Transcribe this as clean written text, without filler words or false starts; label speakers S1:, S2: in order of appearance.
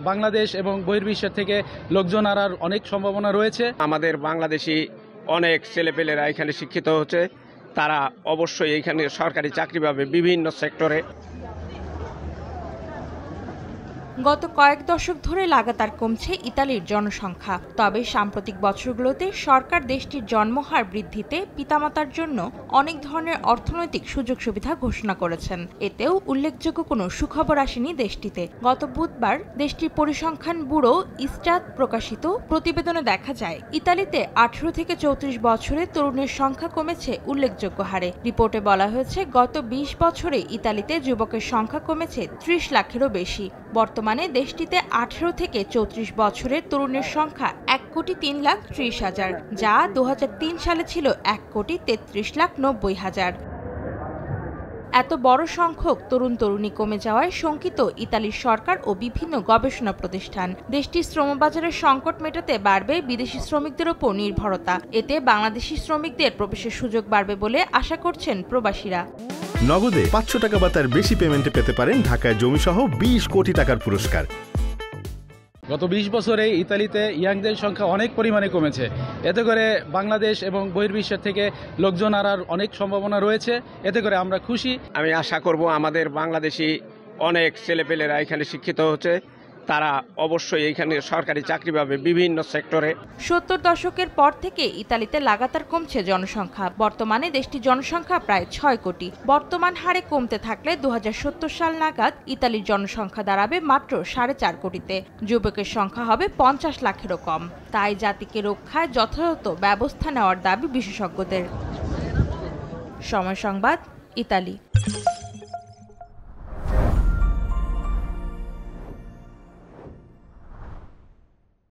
S1: বাংলাদেশ এবং বহির্বিশ্বের থেকে লোকজন আনার অনেক সম্ভাবনা রয়েছে।
S2: আমাদের বাংলাদেশি অনেক ছেলেপেলেরা এখানে শিক্ষিত হচ্ছে, তারা অবশ্যই এখানে সরকারি চাকরি পাবে বিভিন্ন সেক্টরে।
S3: গত কয়েক দশক ধরে লাগাতার কমছে ইতালির জনসংখ্যা। তবে সাম্প্রতিক বছরগুলোতে সরকার দেশটির জন্মহার বৃদ্ধিতে পিতামাতার জন্য অনেক ধরনের অর্থনৈতিক সুযোগ সুবিধা ঘোষণা করেছেন। এতেও উল্লেখযোগ্য কোনো সুখবর আসেনি দেশটিতে। গত বুধবার দেশটির পরিসংখ্যান ব্যুরো ইস্টাত প্রকাশিত প্রতিবেদনে দেখা যায়, ইতালিতে 18 থেকে 34 বছরের তরুণের সংখ্যা কমেছে উল্লেখযোগ্য হারে। রিপোর্টে বলা হয়েছে, গত 20 বছরে ইতালিতে যুবকের সংখ্যা কমেছে 30 লাখেরও বেশি। বর্তমানে দেশটিতে 18 থেকে 34 বছরের তরুণের সংখ্যা 1,03,30,000, যা 2003 সালে ছিল 1,33,90,000। এত বড় সংখ্যক তরুণ তরুণী কমে যাওয়ায় শঙ্কিত ইতালির সরকার ও বিভিন্ন গবেষণা প্রতিষ্ঠান। দেশটির শ্রমবাজারের সংকট মেটাতে বাড়বে বিদেশি শ্রমিকদের ওপর নির্ভরতা। এতে বাংলাদেশি শ্রমিকদের প্রবেশের সুযোগ বাড়বে বলে আশা করছেন প্রবাসীরা।
S4: নগদে 500 টাকা বা তার বেশি পেমেন্টে পেতে পারেন ঢাকায় জমিসহ 20 কোটি টাকার পুরস্কার।
S1: গত 20 বছরে ইতালিতে ইয়াংদের সংখ্যা অনেক পরিমাণে কমেছে। এতে করে বাংলাদেশ এবং বহির্বিশ্বের থেকে লোকজন আনার অনেক সম্ভাবনা রয়েছে। এতে করে আমরা খুশি।
S2: আমি আশা করব আমাদের বাংলাদেশি অনেক ছেলেপেলেরা এখানে শিক্ষিত হচ্ছে, তারা অবশ্যই এখানে সরকারি চাকরি পাবে বিভিন্ন সেক্টরে।
S3: 70 দশকের পর থেকে ইতালিতে লাগাতার কমছে জনসংখ্যা। বর্তমানে দেশটির জনসংখ্যা প্রায় 6 কোটি। বর্তমান হারে কমতে থাকলে 2070 সাল নাগাদ ইতালির জনসংখ্যা দাঁড়াবে মাত্র 4.5 কোটিতে। যুবকের সংখ্যা হবে 50 লাখেরও কম। তাই জাতিকে রক্ষায় যথাযথ ব্যবস্থা নেওয়ার দাবি বিশেষজ্ঞদের। সময় সংবাদ, ইতালি।